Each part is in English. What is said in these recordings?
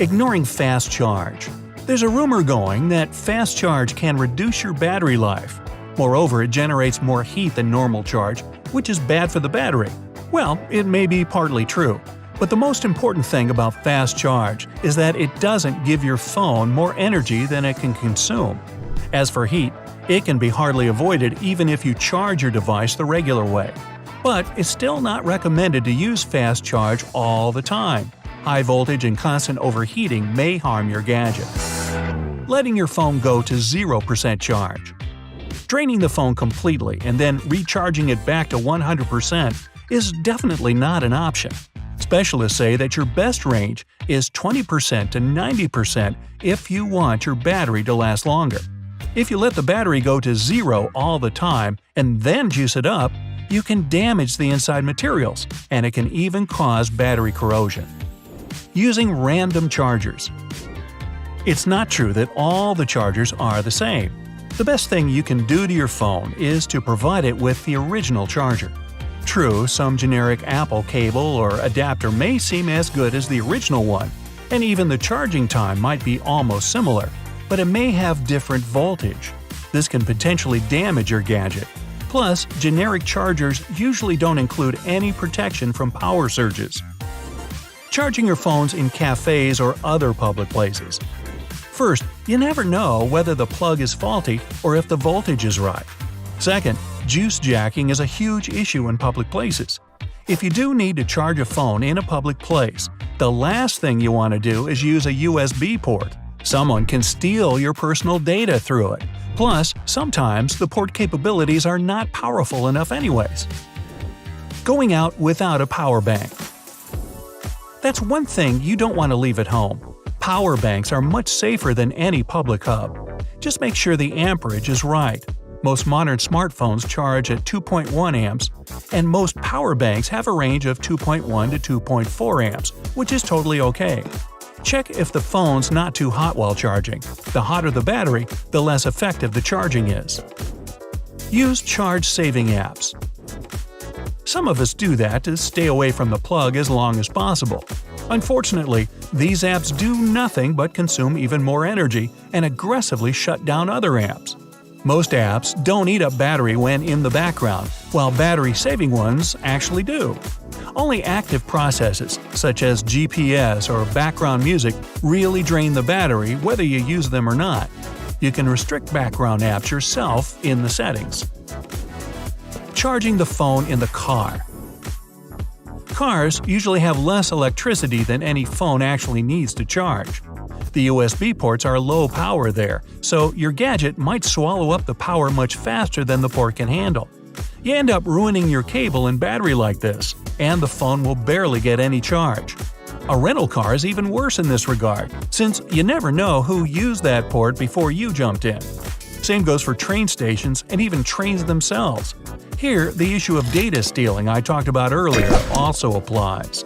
Ignoring fast charge. There's a rumor going that fast charge can reduce your battery life. Moreover, it generates more heat than normal charge, which is bad for the battery. Well, it may be partly true, but the most important thing about fast charge is that it doesn't give your phone more energy than it can consume. As for heat, it can be hardly avoided even if you charge your device the regular way. But it's still not recommended to use fast charge all the time. High voltage and constant overheating may harm your gadget. Letting your phone go to 0% charge. Draining the phone completely and then recharging it back to 100% is definitely not an option. Specialists say that your best range is 20% to 90% if you want your battery to last longer. If you let the battery go to 0 all the time and then juice it up, you can damage the inside materials, and it can even cause battery corrosion. Using random chargers. It's not true that all the chargers are the same. The best thing you can do to your phone is to provide it with the original charger. True, some generic Apple cable or adapter may seem as good as the original one, and even the charging time might be almost similar, but it may have different voltage. This can potentially damage your gadget. Plus, generic chargers usually don't include any protection from power surges. Charging your phones in cafes or other public places. First, you never know whether the plug is faulty or if the voltage is right. Second, juice jacking is a huge issue in public places. If you do need to charge a phone in a public place, the last thing you want to do is use a USB port. Someone can steal your personal data through it. Plus, sometimes the port capabilities are not powerful enough anyways. Going out without a power bank. That's one thing you don't want to leave at home. Power banks are much safer than any public hub. Just make sure the amperage is right. Most modern smartphones charge at 2.1 amps, and most power banks have a range of 2.1 to 2.4 amps, which is totally okay. Check if the phone's not too hot while charging. The hotter the battery, the less effective the charging is. Use charge-saving apps. Some of us do that to stay away from the plug as long as possible. Unfortunately, these apps do nothing but consume even more energy and aggressively shut down other apps. Most apps don't eat up battery when in the background, while battery-saving ones actually do. Only active processes, such as GPS or background music, really drain the battery whether you use them or not. You can restrict background apps yourself in the settings. Charging the phone in the car. Cars usually have less electricity than any phone actually needs to charge. The USB ports are low power there, so your gadget might swallow up the power much faster than the port can handle. You end up ruining your cable and battery like this, and the phone will barely get any charge. A rental car is even worse in this regard, since you never know who used that port before you jumped in. Same goes for train stations and even trains themselves. Here, the issue of data stealing I talked about earlier also applies.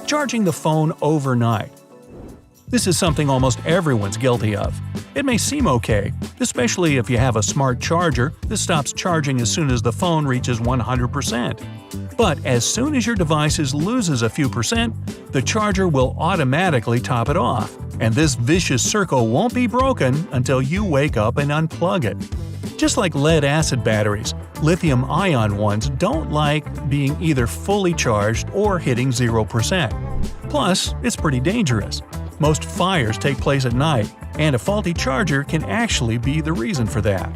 Charging the phone overnight. This is something almost everyone's guilty of. It may seem okay, especially if you have a smart charger that stops charging as soon as the phone reaches 100%. But as soon as your device loses a few percent, the charger will automatically top it off, and this vicious circle won't be broken until you wake up and unplug it. Just like lead-acid batteries, lithium-ion ones don't like being either fully charged or hitting 0%. Plus, it's pretty dangerous. Most fires take place at night, and a faulty charger can actually be the reason for that.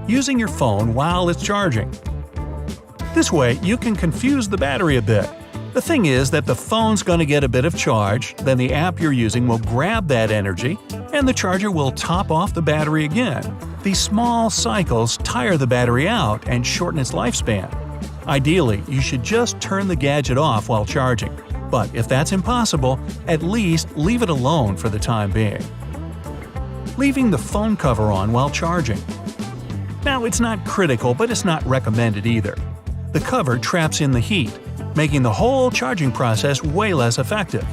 Using your phone while it's charging. This way, you can confuse the battery a bit. The thing is that the phone's going to get a bit of charge, then the app you're using will grab that energy, and the charger will top off the battery again. These small cycles tire the battery out and shorten its lifespan. Ideally, you should just turn the gadget off while charging. But if that's impossible, at least leave it alone for the time being. Leaving the phone cover on while charging. Now, it's not critical, but it's not recommended either. The cover traps in the heat, making the whole charging process way less effective.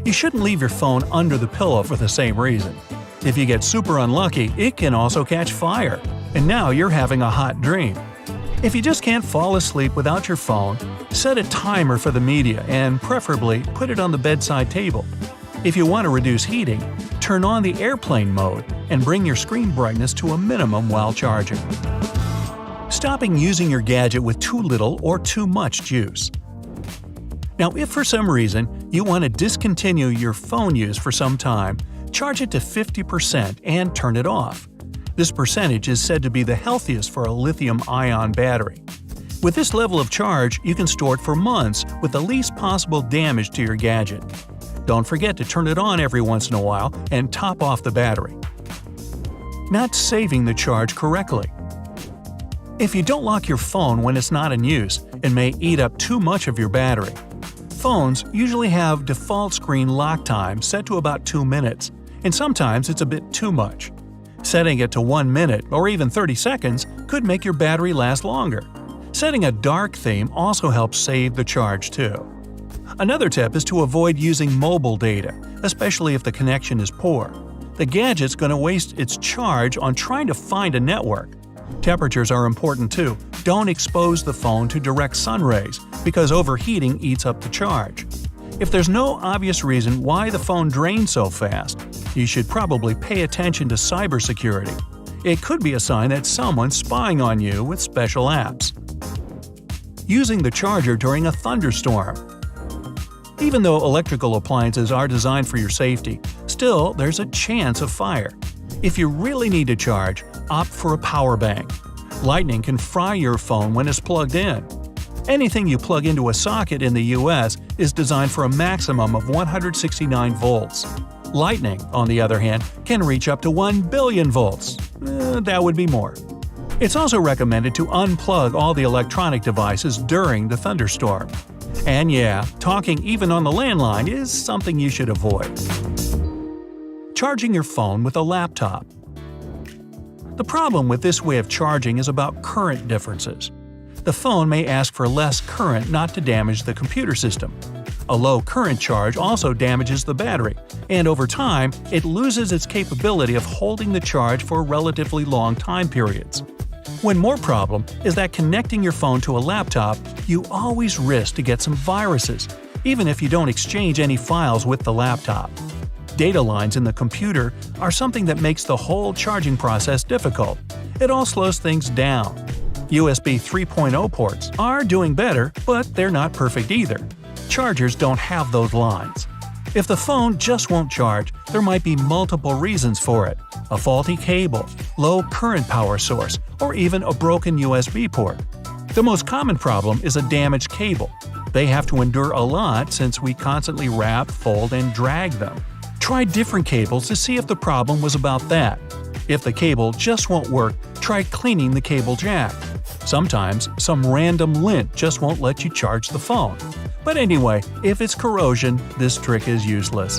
You shouldn't leave your phone under the pillow for the same reason. If you get super unlucky, it can also catch fire, and now you're having a hot dream. If you just can't fall asleep without your phone, Set a timer for the media and preferably put it on the bedside table. If you want to reduce heating, turn on the airplane mode and bring your screen brightness to a minimum while charging. Stopping using your gadget with too little or too much juice. Now, if for some reason you want to discontinue your phone use for some time, charge it to 50% and turn it off. This percentage is said to be the healthiest for a lithium-ion battery. With this level of charge, you can store it for months with the least possible damage to your gadget. Don't forget to turn it on every once in a while and top off the battery. Not saving the charge correctly. If you don't lock your phone when it's not in use, it may eat up too much of your battery. Phones usually have default screen lock time set to about 2 minutes, and sometimes it's a bit too much. Setting it to 1 minute or even 30 seconds could make your battery last longer. Setting a dark theme also helps save the charge too. Another tip is to avoid using mobile data, especially if the connection is poor. The gadget's going to waste its charge on trying to find a network. Temperatures are important too. Don't expose the phone to direct sun rays, because overheating eats up the charge. If there's no obvious reason why the phone drains so fast, you should probably pay attention to cybersecurity. It could be a sign that someone's spying on you with special apps. Using the charger during a thunderstorm. Even though electrical appliances are designed for your safety, still there's a chance of fire. If you really need to charge, opt for a power bank. Lightning can fry your phone when it's plugged in. Anything you plug into a socket in the US is designed for a maximum of 169 volts. Lightning, on the other hand, can reach up to 1 billion volts. That would be more. It's also recommended to unplug all the electronic devices during the thunderstorm. And yeah, talking even on the landline is something you should avoid. Charging your phone with a laptop. The problem with this way of charging is about current differences. The phone may ask for less current not to damage the computer system. A low current charge also damages the battery, and over time, it loses its capability of holding the charge for relatively long time periods. One more problem is that connecting your phone to a laptop, you always risk to get some viruses, even if you don't exchange any files with the laptop. Data lines in the computer are something that makes the whole charging process difficult. It all slows things down. USB 3.0 ports are doing better, but they're not perfect either. Chargers don't have those lines. If the phone just won't charge, there might be multiple reasons for it: a faulty cable, low current power source, or even a broken USB port. The most common problem is a damaged cable. They have to endure a lot since we constantly wrap, fold, and drag them. Try different cables to see if the problem was about that. If the cable just won't work, try cleaning the cable jack. Sometimes, some random lint just won't let you charge the phone. But anyway, if it's corrosion, this trick is useless.